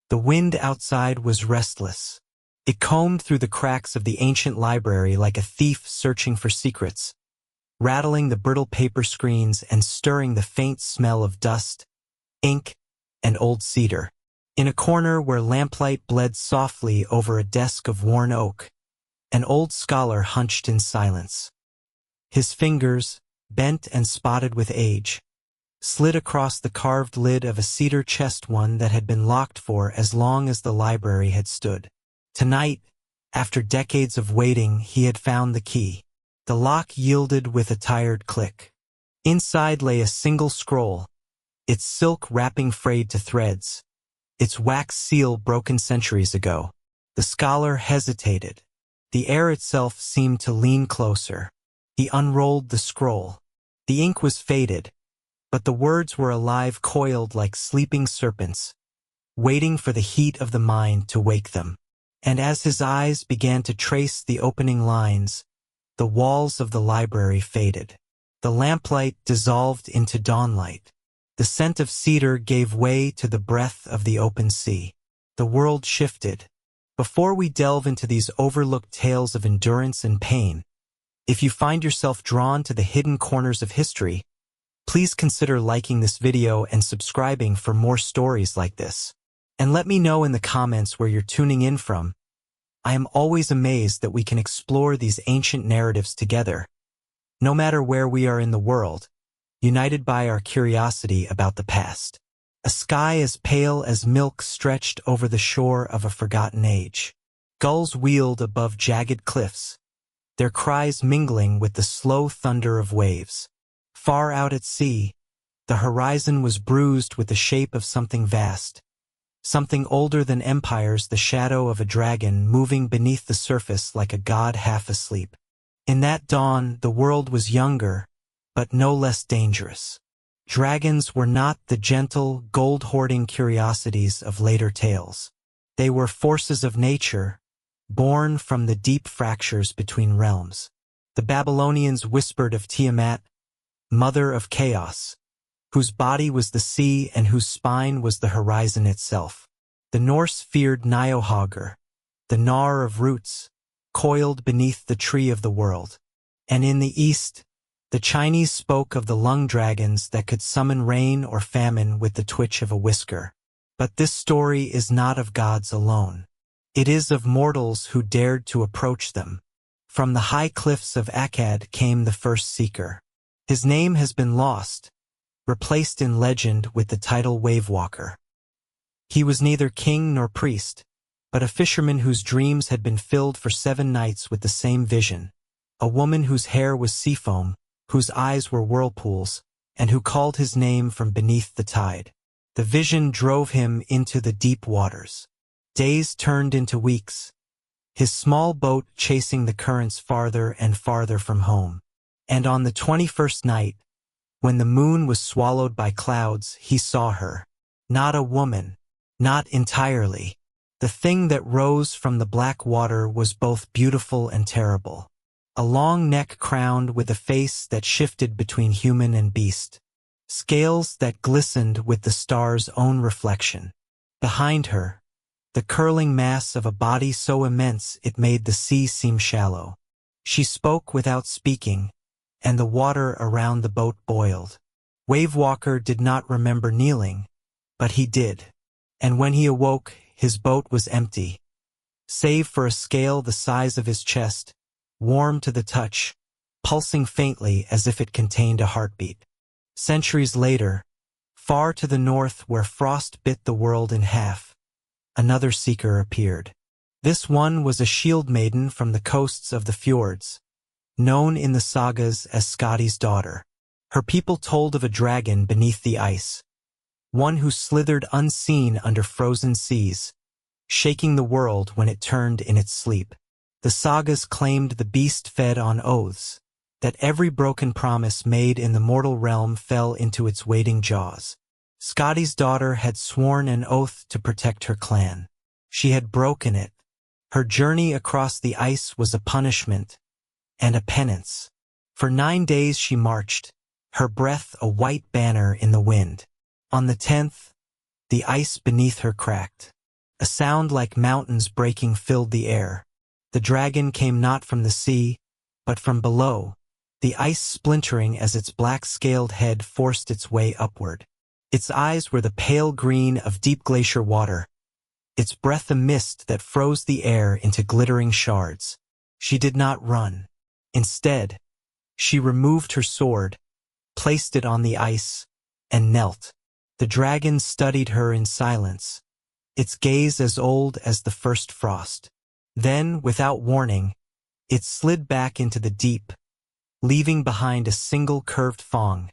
The wind outside was restless. It combed through the cracks of the ancient library like a thief searching for secrets, rattling the brittle paper screens and stirring the faint smell of dust, ink, and old cedar. In a corner where lamplight bled softly over a desk of worn oak, an old scholar hunched in silence. His fingers, bent and spotted with age, slid across the carved lid of a cedar chest, one that had been locked for as long as the library had stood. Tonight, after decades of waiting, he had found the key. The lock yielded with a tired click. Inside lay a single scroll, its silk wrapping frayed to threads, its wax seal broken centuries ago. The scholar hesitated. The air itself seemed to lean closer. He unrolled the scroll. The ink was faded, but the words were alive, coiled like sleeping serpents, waiting for the heat of the mind to wake them. And as his eyes began to trace the opening lines, the walls of the library faded. The lamplight dissolved into dawnlight. The scent of cedar gave way to the breath of the open sea. The world shifted. Before we delve into these overlooked tales of endurance and pain, if you find yourself drawn to the hidden corners of history, please consider liking this video and subscribing for more stories like this. And let me know in the comments where you're tuning in from. I am always amazed that we can explore these ancient narratives together, no matter where we are in the world, united by our curiosity about the past. A sky as pale as milk stretched over the shore of a forgotten age. Gulls wheeled above jagged cliffs, their cries mingling with the slow thunder of waves. Far out at sea, the horizon was bruised with the shape of something vast, something older than empires, the shadow of a dragon moving beneath the surface like a god half asleep. In that dawn, the world was younger, but no less dangerous. Dragons were not the gentle, gold-hoarding curiosities of later tales. They were forces of nature, born from the deep fractures between realms. The Babylonians whispered of Tiamat, mother of chaos, whose body was the sea and whose spine was the horizon itself. The Norse feared Niohagar, the gnawer of roots, coiled beneath the tree of the world. And in the east, the Chinese spoke of the lung dragons that could summon rain or famine with the twitch of a whisker. But this story is not of gods alone. It is of mortals who dared to approach them. From the high cliffs of Akkad came the first seeker. His name has been lost, replaced in legend with the title Wavewalker. He was neither king nor priest, but a fisherman whose dreams had been filled for 7 nights with the same vision, a woman whose hair was seafoam, whose eyes were whirlpools, and who called his name from beneath the tide. The vision drove him into the deep waters. Days turned into weeks, his small boat chasing the currents farther and farther from home. And on the 21st night, when the moon was swallowed by clouds, he saw her. Not a woman, not entirely. The thing that rose from the black water was both beautiful and terrible. A long neck crowned with a face that shifted between human and beast. Scales that glistened with the star's own reflection. Behind her, the curling mass of a body so immense it made the sea seem shallow. She spoke without speaking, and the water around the boat boiled. Wavewalker did not remember kneeling, but he did. And when he awoke, his boat was empty, save for a scale the size of his chest, warm to the touch, pulsing faintly as if it contained a heartbeat. Centuries later, far to the north where frost bit the world in half, another seeker appeared. This one was a shield maiden from the coasts of the fjords, known in the sagas as Skadi's daughter. Her people told of a dragon beneath the ice, one who slithered unseen under frozen seas, shaking the world when it turned in its sleep. The sagas claimed the beast fed on oaths, that every broken promise made in the mortal realm fell into its waiting jaws. Skadi's daughter had sworn an oath to protect her clan. She had broken it. Her journey across the ice was a punishment and a penance. For 9 days she marched, her breath a white banner in the wind. On the 10th, the ice beneath her cracked. A sound like mountains breaking filled the air. The dragon came not from the sea, but from below, the ice splintering as its black-scaled head forced its way upward. Its eyes were the pale green of deep glacier water, its breath a mist that froze the air into glittering shards. She did not run. Instead, she removed her sword, placed it on the ice, and knelt. The dragon studied her in silence, its gaze as old as the first frost. Then, without warning, it slid back into the deep, leaving behind a single curved fang,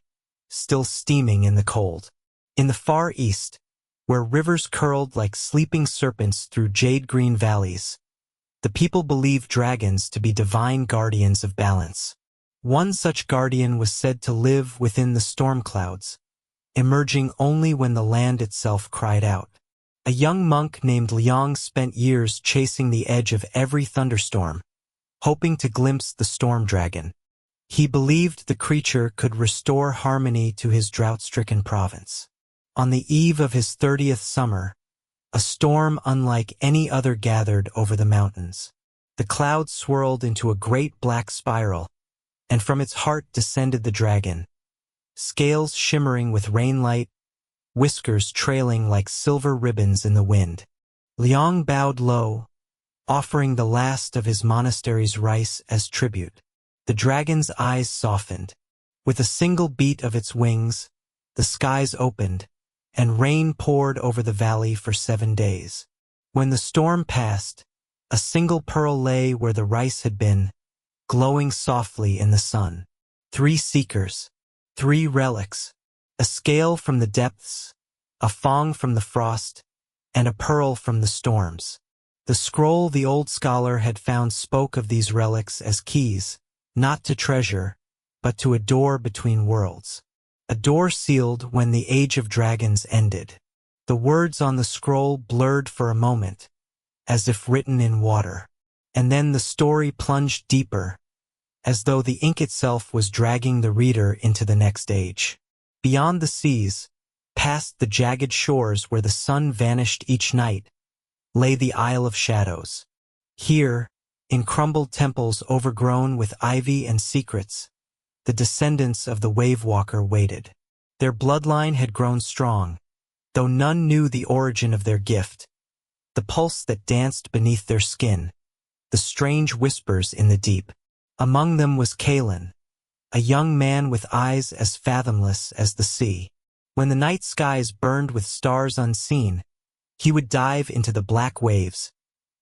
still steaming in the cold. In the far east, where rivers curled like sleeping serpents through jade-green valleys, the people believed dragons to be divine guardians of balance. One such guardian was said to live within the storm clouds, emerging only when the land itself cried out. A young monk named Liang spent years chasing the edge of every thunderstorm, hoping to glimpse the storm dragon. He believed the creature could restore harmony to his drought-stricken province. On the eve of his 30th summer, a storm unlike any other gathered over the mountains. The clouds swirled into a great black spiral, and from its heart descended the dragon, scales shimmering with rainlight, whiskers trailing like silver ribbons in the wind. Liang bowed low, offering the last of his monastery's rice as tribute. The dragon's eyes softened. With a single beat of its wings, the skies opened, and rain poured over the valley for 7 days. When the storm passed, a single pearl lay where the rice had been, glowing softly in the sun. 3 seekers, 3 relics, a scale from the depths, a fang from the frost, and a pearl from the storms. The scroll the old scholar had found spoke of these relics as keys, not to treasure, but to a door between worlds. A door sealed when the age of dragons ended. The words on the scroll blurred for a moment, as if written in water. And then the story plunged deeper, as though the ink itself was dragging the reader into the next age. Beyond the seas, past the jagged shores where the sun vanished each night, lay the Isle of Shadows. Here, in crumbled temples overgrown with ivy and secrets, the descendants of the Wave Walker waited. Their bloodline had grown strong, though none knew the origin of their gift, the pulse that danced beneath their skin, the strange whispers in the deep. Among them was Kaelen, a young man with eyes as fathomless as the sea. When the night skies burned with stars unseen, he would dive into the black waves,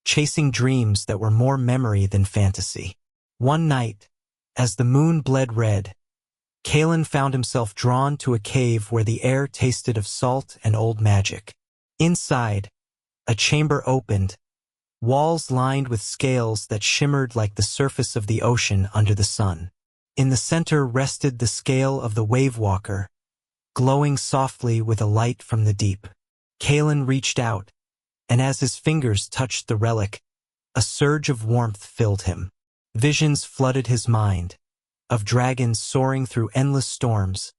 chasing dreams that were more memory than fantasy. One night, as the moon bled red, Kaelen found himself drawn to a cave where the air tasted of salt and old magic. Inside, a chamber opened, walls lined with scales that shimmered like the surface of the ocean under the sun. In the center rested the scale of the Wave Walker, glowing softly with a light from the deep. Kaelen reached out, and as his fingers touched the relic, a surge of warmth filled him. Visions flooded his mind, of dragons soaring through endless storms,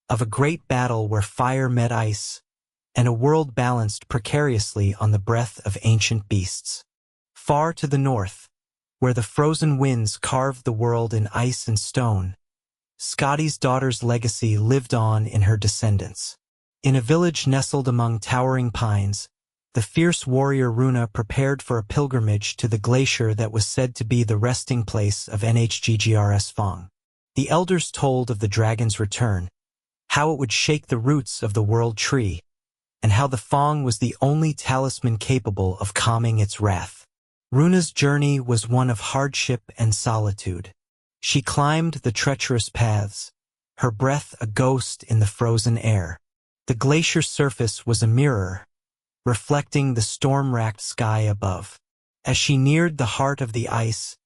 of a great battle where fire met ice, and a world balanced precariously on the breath of ancient beasts. Far to the north, where the frozen winds carved the world in ice and stone, Scotty's daughter's legacy lived on in her descendants. In a village nestled among towering pines, the fierce warrior Runa prepared for a pilgrimage to the glacier that was said to be the resting place of NHGGRS Fang. The elders told of the dragon's return, how it would shake the roots of the world tree, and how the Fang was the only talisman capable of calming its wrath. Runa's journey was one of hardship and solitude. She climbed the treacherous paths, her breath a ghost in the frozen air. The glacier's surface was a mirror, reflecting the storm-racked sky above. As she neared the heart of the ice,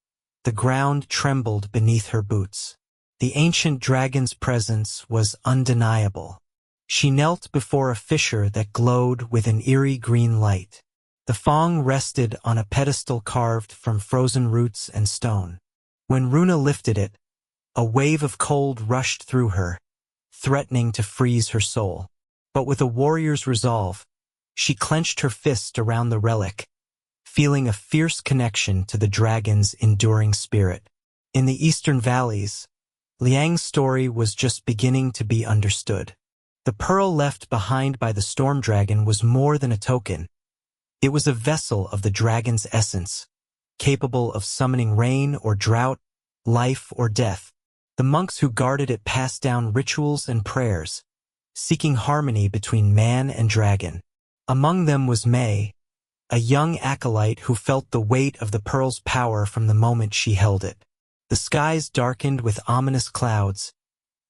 the ground trembled beneath her boots. The ancient dragon's presence was undeniable. She knelt before a fissure that glowed with an eerie green light. The Fang rested on a pedestal carved from frozen roots and stone. When Runa lifted it, a wave of cold rushed through her, threatening to freeze her soul. But with a warrior's resolve, She clenched her fist around the relic, feeling a fierce connection to the dragon's enduring spirit. In the eastern valleys, Liang's story was just beginning to be understood. The pearl left behind by the storm dragon was more than a token. It was a vessel of the dragon's essence, capable of summoning rain or drought, life or death. The monks who guarded it passed down rituals and prayers, seeking harmony between man and dragon. Among them was May, a young acolyte who felt the weight of the pearl's power from the moment she held it. The skies darkened with ominous clouds,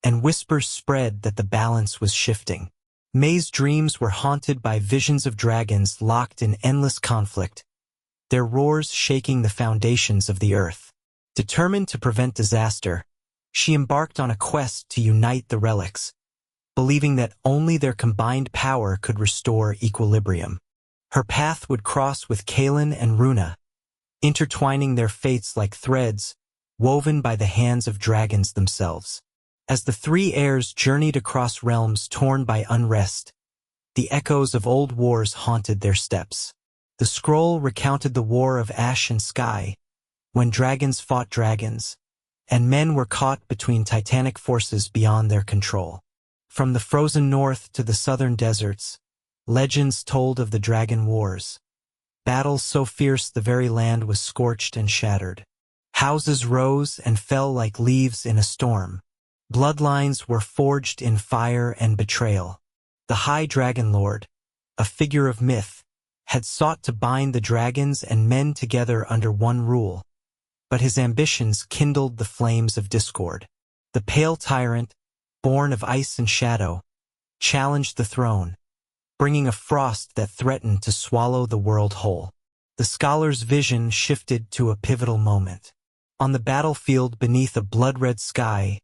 and whispers spread that the balance was shifting. May's dreams were haunted by visions of dragons locked in endless conflict, their roars shaking the foundations of the earth. Determined to prevent disaster, she embarked on a quest to unite the relics, believing that only their combined power could restore equilibrium. Her path would cross with Kaelen and Runa, intertwining their fates like threads woven by the hands of dragons themselves. As the three heirs journeyed across realms torn by unrest, the echoes of old wars haunted their steps. The scroll recounted the war of ash and sky, when dragons fought dragons, and men were caught between titanic forces beyond their control. From the frozen north to the southern deserts, legends told of the dragon wars, battles so fierce the very land was scorched and shattered. Houses rose and fell like leaves in a storm. Bloodlines were forged in fire and betrayal. The High Dragon Lord, a figure of myth, had sought to bind the dragons and men together under one rule, but his ambitions kindled the flames of discord. The pale tyrant, born of ice and shadow, challenged the throne, bringing a frost that threatened to swallow the world whole. The scholar's vision shifted to a pivotal moment. On the battlefield beneath a blood-red sky,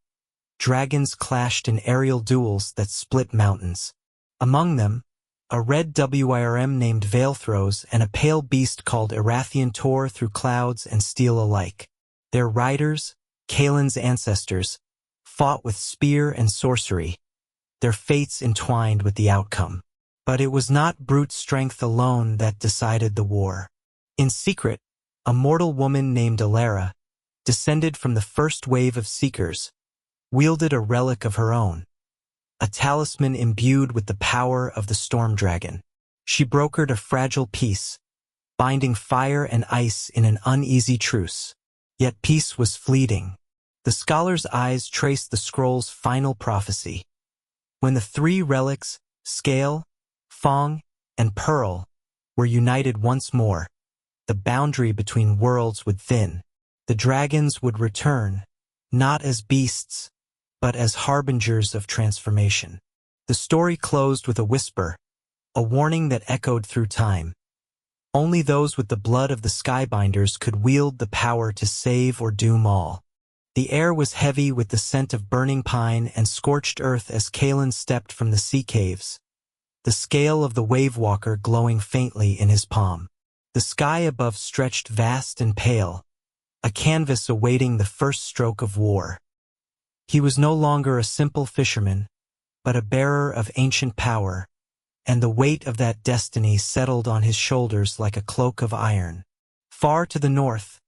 dragons clashed in aerial duels that split mountains. Among them, a red WIRM named Veilthrows and a pale beast called Erathian tore through clouds and steel alike. Their riders, Kaelen's ancestors, fought with spear and sorcery, their fates entwined with the outcome. But it was not brute strength alone that decided the war. In secret, a mortal woman named Alara, descended from the first wave of seekers, wielded a relic of her own, a talisman imbued with the power of the storm dragon. She brokered a fragile peace, binding fire and ice in an uneasy truce. Yet peace was fleeting. The scholar's eyes traced the scroll's final prophecy. When the three relics, scale, fang, and pearl, were united once more, the boundary between worlds would thin. The dragons would return, not as beasts, but as harbingers of transformation. The story closed with a whisper, a warning that echoed through time. Only those with the blood of the Skybinders could wield the power to save or doom all. The air was heavy with the scent of burning pine and scorched earth as Kaelen stepped from the sea caves, the scale of the wave-walker glowing faintly in his palm. The sky above stretched vast and pale, a canvas awaiting the first stroke of war. He was no longer a simple fisherman, but a bearer of ancient power, and the weight of that destiny settled on his shoulders like a cloak of iron. Far to the north,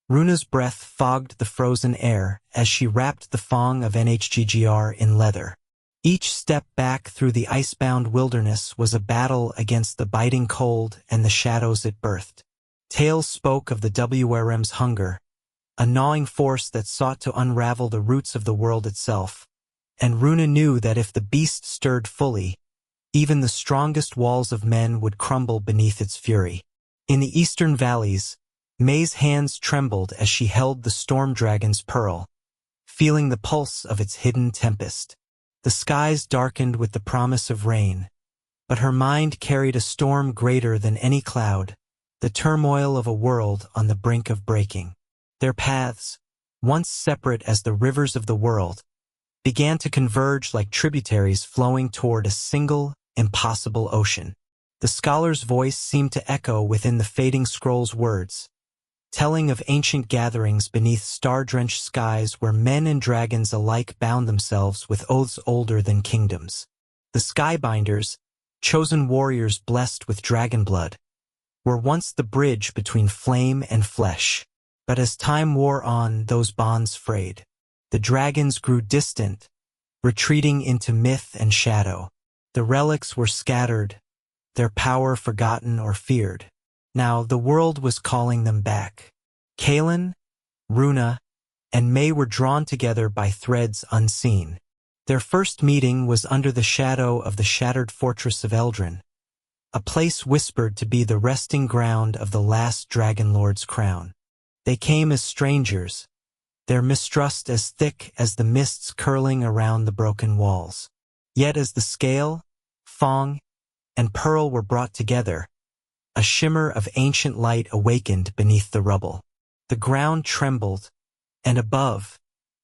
Runa's breath fogged the frozen air as she wrapped the fang of NHGGR in leather. Each step back through the icebound wilderness was a battle against the biting cold and the shadows it birthed. Tales spoke of the WRM's hunger, a gnawing force that sought to unravel the roots of the world itself, and Runa knew that if the beast stirred fully, even the strongest walls of men would crumble beneath its fury. In the eastern valleys, May's hands trembled as she held the storm dragon's pearl, feeling the pulse of its hidden tempest. The skies darkened with the promise of rain, but her mind carried a storm greater than any cloud, the turmoil of a world on the brink of breaking. Their paths, once separate as the rivers of the world, began to converge like tributaries flowing toward a single, impossible ocean. The scholar's voice seemed to echo within the fading scroll's words, telling of ancient gatherings beneath star-drenched skies where men and dragons alike bound themselves with oaths older than kingdoms. The Skybinders, chosen warriors blessed with dragon blood, were once the bridge between flame and flesh. But as time wore on, those bonds frayed. The dragons grew distant, retreating into myth and shadow. The relics were scattered, their power forgotten or feared. Now the world was calling them back. Kaelen, Runa, and May were drawn together by threads unseen. Their first meeting was under the shadow of the shattered fortress of Eldrin, a place whispered to be the resting ground of the last Dragon Lord's crown. They came as strangers, their mistrust as thick as the mists curling around the broken walls. Yet as the scale, fang, and pearl were brought together, a shimmer of ancient light awakened beneath the rubble. The ground trembled, and above,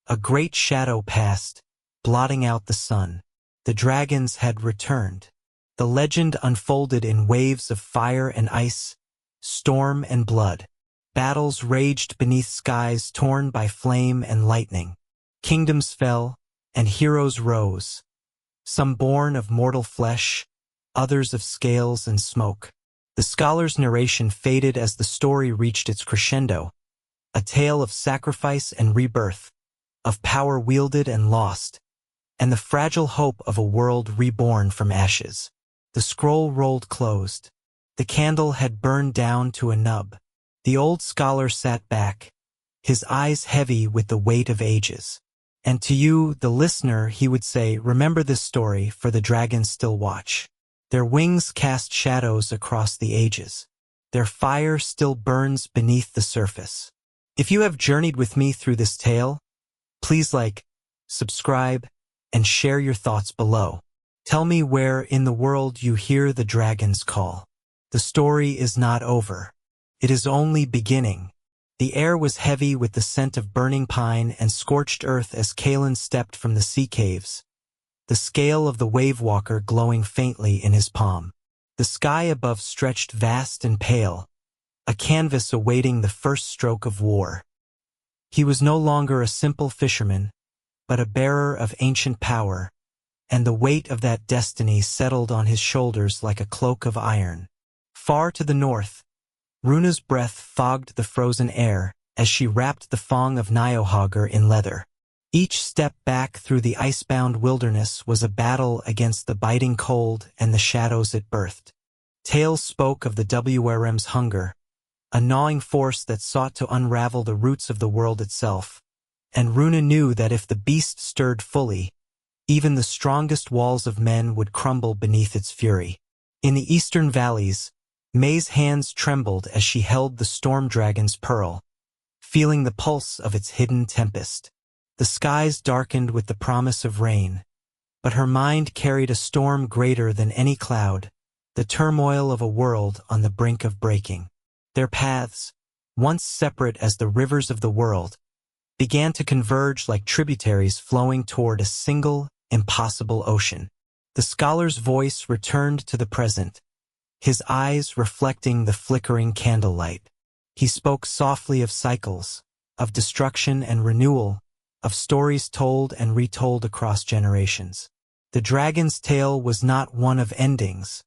a great shadow passed, blotting out the sun. The dragons had returned. The legend unfolded in waves of fire and ice, storm and blood. Battles raged beneath skies torn by flame and lightning. Kingdoms fell, and heroes rose, some born of mortal flesh, others of scales and smoke. The scholar's narration faded as the story reached its crescendo, a tale of sacrifice and rebirth, of power wielded and lost, and the fragile hope of a world reborn from ashes. The scroll rolled closed. The candle had burned down to a nub. The old scholar sat back, his eyes heavy with the weight of ages. And to you, the listener, he would say, remember this story, for the dragons still watch. Their wings cast shadows across the ages. Their fire still burns beneath the surface. If you have journeyed with me through this tale, please like, subscribe, and share your thoughts below. Tell me where in the world you hear the dragons call. The story is not over. It is only beginning. The air was heavy with the scent of burning pine and scorched earth as Kaelen stepped from the sea caves, the scale of the wave-walker glowing faintly in his palm. The sky above stretched vast and pale, a canvas awaiting the first stroke of war. He was no longer a simple fisherman, but a bearer of ancient power, and the weight of that destiny settled on his shoulders like a cloak of iron. Far to the north, Runa's breath fogged the frozen air as she wrapped the fang of Niohagar in leather. Each step back through the icebound wilderness was a battle against the biting cold and the shadows it birthed. Tales spoke of the WRM's hunger, a gnawing force that sought to unravel the roots of the world itself, and Runa knew that if the beast stirred fully, even the strongest walls of men would crumble beneath its fury. In the eastern valleys, May's hands trembled as she held the storm dragon's pearl, feeling the pulse of its hidden tempest. The skies darkened with the promise of rain, but her mind carried a storm greater than any cloud, the turmoil of a world on the brink of breaking. Their paths, once separate as the rivers of the world, began to converge like tributaries flowing toward a single, impossible ocean. The scholar's voice returned to the present, his eyes reflecting the flickering candlelight. He spoke softly of cycles, of destruction and renewal, of stories told and retold across generations. The dragon's tale was not one of endings,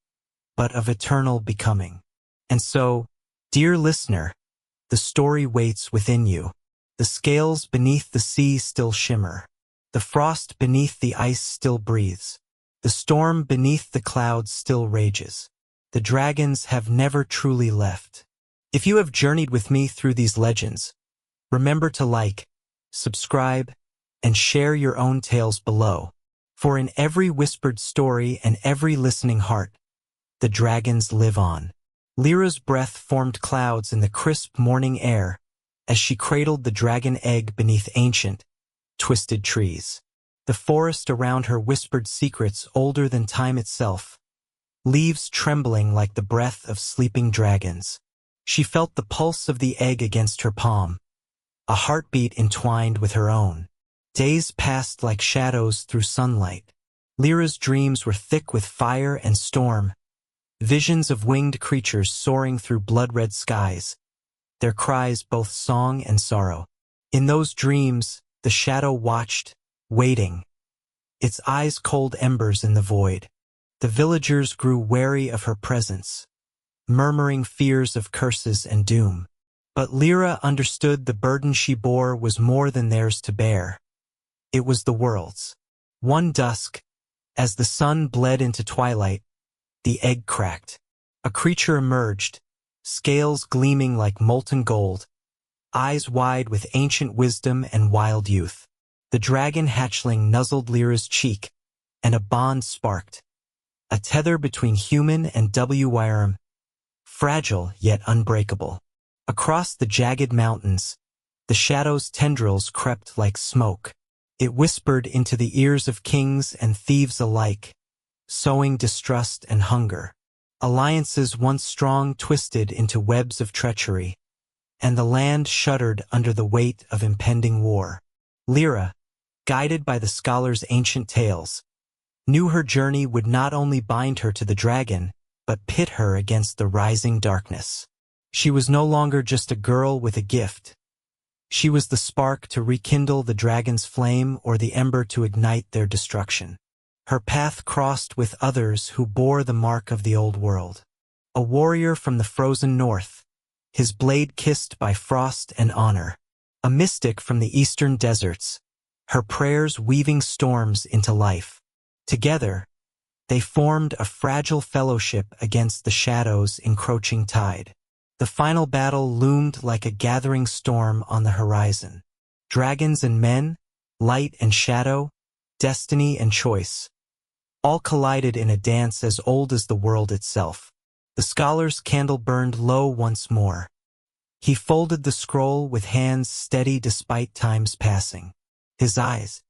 but of eternal becoming. And so, dear listener, the story waits within you. The scales beneath the sea still shimmer. The frost beneath the ice still breathes. The storm beneath the clouds still rages. The dragons have never truly left. If you have journeyed with me through these legends, remember to like, subscribe, and share your own tales below. For in every whispered story and every listening heart, the dragons live on. Lyra's breath formed clouds in the crisp morning air as she cradled the dragon egg beneath ancient, twisted trees. The forest around her whispered secrets older than time itself, leaves trembling like the breath of sleeping dragons. She felt the pulse of the egg against her palm, a heartbeat entwined with her own. Days passed like shadows through sunlight. Lyra's dreams were thick with fire and storm, visions of winged creatures soaring through blood-red skies, their cries both song and sorrow. In those dreams, the shadow watched, waiting, its eyes cold embers in the void. The villagers grew wary of her presence, murmuring fears of curses and doom. But Lyra understood the burden she bore was more than theirs to bear. It was the world's. One dusk, as the sun bled into twilight, the egg cracked. A creature emerged, scales gleaming like molten gold, eyes wide with ancient wisdom and wild youth. The dragon hatchling nuzzled Lyra's cheek, and a bond sparked. A tether between human and Wyrm, fragile yet unbreakable. Across the jagged mountains, the shadow's tendrils crept like smoke. It whispered into the ears of kings and thieves alike, sowing distrust and hunger. Alliances once strong twisted into webs of treachery, and the land shuddered under the weight of impending war. Lyra, guided by the scholar's ancient tales, knew her journey would not only bind her to the dragon, but pit her against the rising darkness. She was no longer just a girl with a gift. She was the spark to rekindle the dragon's flame or the ember to ignite their destruction. Her path crossed with others who bore the mark of the old world. A warrior from the frozen north, his blade kissed by frost and honor. A mystic from the eastern deserts, her prayers weaving storms into life. Together, they formed a fragile fellowship against the shadow's encroaching tide. The final battle loomed like a gathering storm on the horizon. Dragons and men, light and shadow, destiny and choice, all collided in a dance as old as the world itself. The scholar's candle burned low once more. He folded the scroll with hands steady despite time's passing. His eyes,